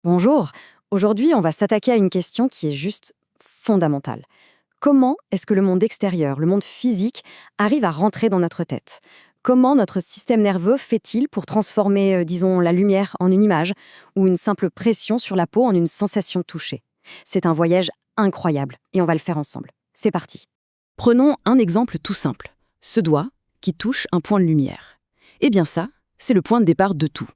Bonjour, aujourd'hui on va s'attaquer à une question qui est juste fondamentale. Comment est-ce que le monde extérieur, le monde physique, arrive à rentrer dans notre tête? Comment notre système nerveux fait-il pour transformer, disons, la lumière en une image ou une simple pression sur la peau en une sensation de toucher? C'est un voyage incroyable et on va le faire ensemble. C'est parti. Prenons un exemple tout simple. Ce doigt qui touche un point de lumière. Eh bien ça, c'est le point de départ de tout.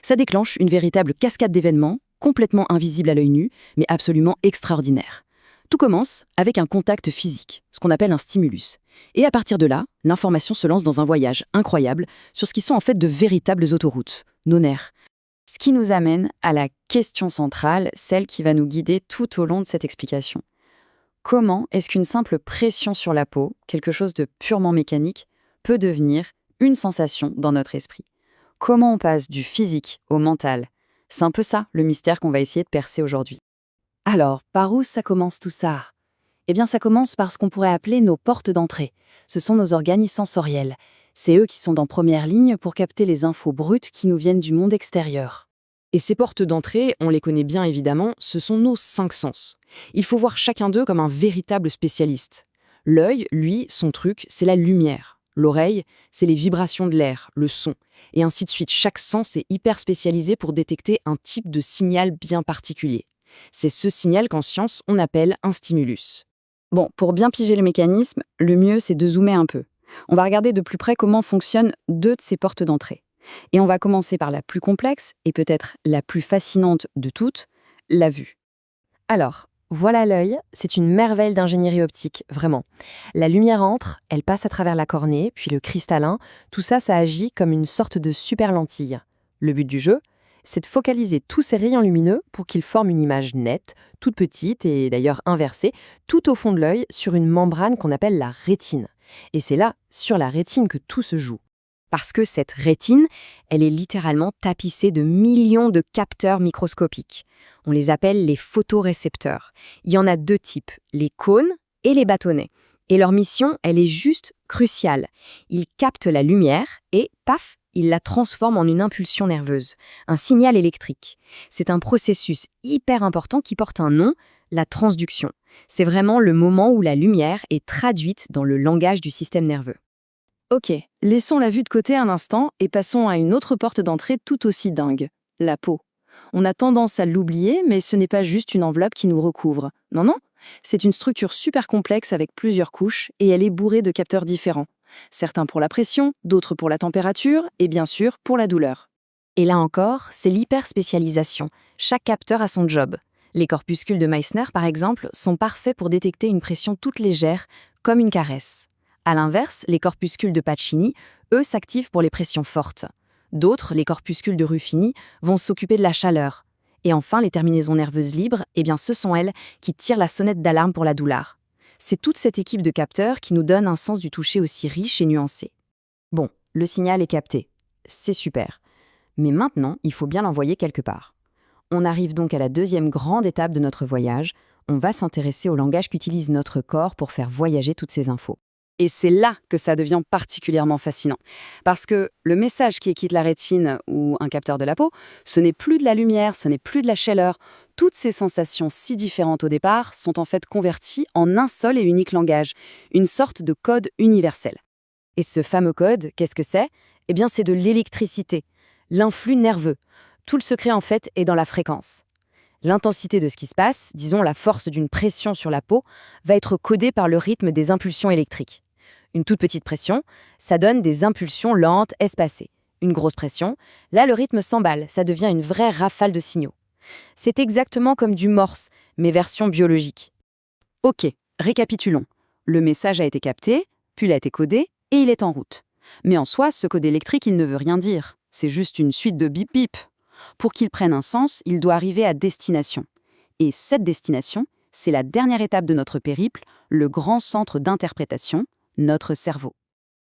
Ça déclenche une véritable cascade d'événements, complètement invisibles à l'œil nu, mais absolument extraordinaires. Tout commence avec un contact physique, ce qu'on appelle un stimulus. Et à partir de là, l'information se lance dans un voyage incroyable sur ce qui sont en fait de véritables autoroutes, nos nerfs. Ce qui nous amène à la question centrale, celle qui va nous guider tout au long de cette explication. Comment est-ce qu'une simple pression sur la peau, quelque chose de purement mécanique, peut devenir une sensation dans notre esprit? Comment on passe du physique au mental? C'est un peu ça, le mystère qu'on va essayer de percer aujourd'hui. Alors, par où ça commence tout ça? Eh bien, ça commence par ce qu'on pourrait appeler nos portes d'entrée. Ce sont nos organes sensoriels. C'est eux qui sont en première ligne pour capter les infos brutes qui nous viennent du monde extérieur. Et ces portes d'entrée, on les connaît bien évidemment, ce sont nos 5 sens. Il faut voir chacun d'eux comme un véritable spécialiste. L'œil, lui, son truc, c'est la lumière. L'oreille, c'est les vibrations de l'air, le son. Et ainsi de suite, chaque sens est hyper spécialisé pour détecter un type de signal bien particulier. C'est ce signal qu'en science, on appelle un stimulus. Bon, pour bien piger le mécanisme, le mieux c'est de zoomer un peu. On va regarder de plus près comment fonctionnent deux de ces portes d'entrée. Et on va commencer par la plus complexe et peut-être la plus fascinante de toutes, la vue. Alors, voilà l'œil, c'est une merveille d'ingénierie optique, vraiment. La lumière entre, elle passe à travers la cornée, puis le cristallin, tout ça, ça agit comme une sorte de super lentille. Le but du jeu, c'est de focaliser tous ces rayons lumineux pour qu'ils forment une image nette, toute petite et d'ailleurs inversée, tout au fond de l'œil sur une membrane qu'on appelle la rétine. Et c'est là, sur la rétine, que tout se joue. Parce que cette rétine, elle est littéralement tapissée de millions de capteurs microscopiques. On les appelle les photorécepteurs. Il y en a deux types, les cônes et les bâtonnets. Et leur mission, elle est juste cruciale. Ils captent la lumière et, paf, ils la transforment en une impulsion nerveuse, un signal électrique. C'est un processus hyper important qui porte un nom, la transduction. C'est vraiment le moment où la lumière est traduite dans le langage du système nerveux. Ok, laissons la vue de côté un instant et passons à une autre porte d'entrée tout aussi dingue, la peau. On a tendance à l'oublier, mais ce n'est pas juste une enveloppe qui nous recouvre. Non, non, c'est une structure super complexe avec plusieurs couches et elle est bourrée de capteurs différents. Certains pour la pression, d'autres pour la température et bien sûr pour la douleur. Et là encore, c'est l'hyperspécialisation. Chaque capteur a son job. Les corpuscules de Meissner, par exemple, sont parfaits pour détecter une pression toute légère, comme une caresse. À l'inverse, les corpuscules de Pacini, eux, s'activent pour les pressions fortes. D'autres, les corpuscules de Ruffini, vont s'occuper de la chaleur. Et enfin, les terminaisons nerveuses libres, eh bien, ce sont elles qui tirent la sonnette d'alarme pour la douleur. C'est toute cette équipe de capteurs qui nous donne un sens du toucher aussi riche et nuancé. Bon, le signal est capté. C'est super. Mais maintenant, il faut bien l'envoyer quelque part. On arrive donc à la deuxième grande étape de notre voyage. On va s'intéresser au langage qu'utilise notre corps pour faire voyager toutes ces infos. Et c'est là que ça devient particulièrement fascinant. Parce que le message qui quitte la rétine ou un capteur de la peau, ce n'est plus de la lumière, ce n'est plus de la chaleur. Toutes ces sensations si différentes au départ sont en fait converties en un seul et unique langage, une sorte de code universel. Et ce fameux code, qu'est-ce que c'est? Eh bien, c'est de l'électricité, l'influx nerveux. Tout le secret, en fait, est dans la fréquence. L'intensité de ce qui se passe, disons la force d'une pression sur la peau, va être codée par le rythme des impulsions électriques. Une toute petite pression, ça donne des impulsions lentes, espacées. Une grosse pression, là le rythme s'emballe, ça devient une vraie rafale de signaux. C'est exactement comme du morse, mais version biologique. Ok, récapitulons. Le message a été capté, puis il a été codé, et il est en route. Mais en soi, ce code électrique, il ne veut rien dire. C'est juste une suite de bip-bip. Pour qu'il prenne un sens, il doit arriver à destination. Et cette destination, c'est la dernière étape de notre périple, le grand centre d'interprétation, notre cerveau.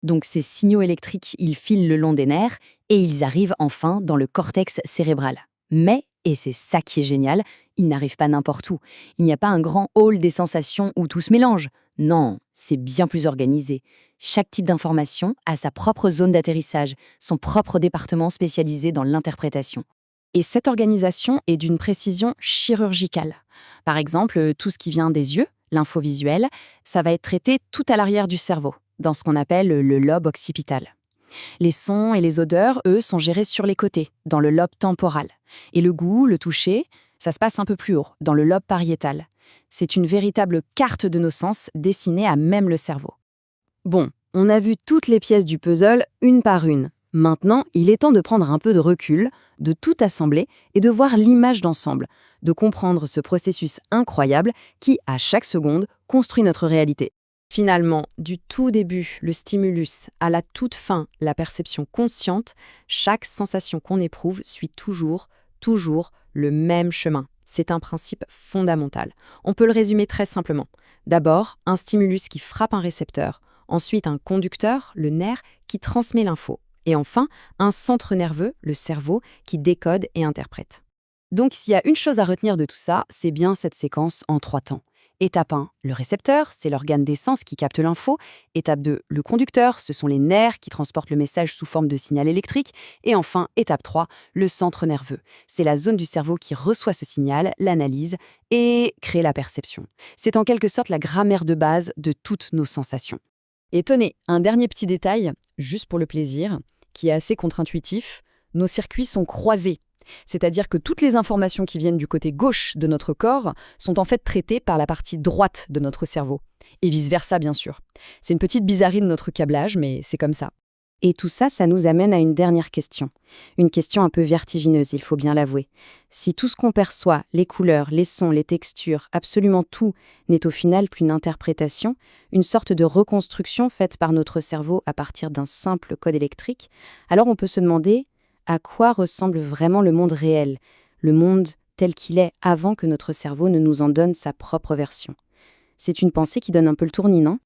Donc ces signaux électriques, ils filent le long des nerfs et ils arrivent enfin dans le cortex cérébral. Mais, et c'est ça qui est génial, ils n'arrivent pas n'importe où. Il n'y a pas un grand hall des sensations où tout se mélange. Non, c'est bien plus organisé. Chaque type d'information a sa propre zone d'atterrissage, son propre département spécialisé dans l'interprétation. Et cette organisation est d'une précision chirurgicale. Par exemple, tout ce qui vient des yeux, l'info visuelle, ça va être traité tout à l'arrière du cerveau, dans ce qu'on appelle le lobe occipital. Les sons et les odeurs, eux, sont gérés sur les côtés, dans le lobe temporal. Et le goût, le toucher, ça se passe un peu plus haut, dans le lobe pariétal. C'est une véritable carte de nos sens dessinée à même le cerveau. Bon, on a vu toutes les pièces du puzzle une par une. Maintenant, il est temps de prendre un peu de recul, de tout assembler et de voir l'image d'ensemble, de comprendre ce processus incroyable qui, à chaque seconde, construit notre réalité. Finalement, du tout début, le stimulus, à la toute fin, la perception consciente, chaque sensation qu'on éprouve suit toujours le même chemin. C'est un principe fondamental. On peut le résumer très simplement. D'abord, un stimulus qui frappe un récepteur, ensuite un conducteur, le nerf, qui transmet l'info, et enfin, un centre nerveux, le cerveau, qui décode et interprète. Donc, s'il y a une chose à retenir de tout ça, c'est bien cette séquence en 3 temps. Étape 1, le récepteur, c'est l'organe des sens qui capte l'info. Étape 2, le conducteur, ce sont les nerfs qui transportent le message sous forme de signal électrique. Et enfin, étape 3, le centre nerveux. C'est la zone du cerveau qui reçoit ce signal, l'analyse et crée la perception. C'est en quelque sorte la grammaire de base de toutes nos sensations. Et tenez, un dernier petit détail, juste pour le plaisir, qui est assez contre-intuitif, nos circuits sont croisés. C'est-à-dire que toutes les informations qui viennent du côté gauche de notre corps sont en fait traitées par la partie droite de notre cerveau. Et vice-versa, bien sûr. C'est une petite bizarrerie de notre câblage, mais c'est comme ça. Et tout ça, ça nous amène à une dernière question. Une question un peu vertigineuse, il faut bien l'avouer. Si tout ce qu'on perçoit, les couleurs, les sons, les textures, absolument tout, n'est au final qu'une interprétation, une sorte de reconstruction faite par notre cerveau à partir d'un simple code électrique, alors on peut se demander à quoi ressemble vraiment le monde réel, le monde tel qu'il est avant que notre cerveau ne nous en donne sa propre version. C'est une pensée qui donne un peu le tournis, non ?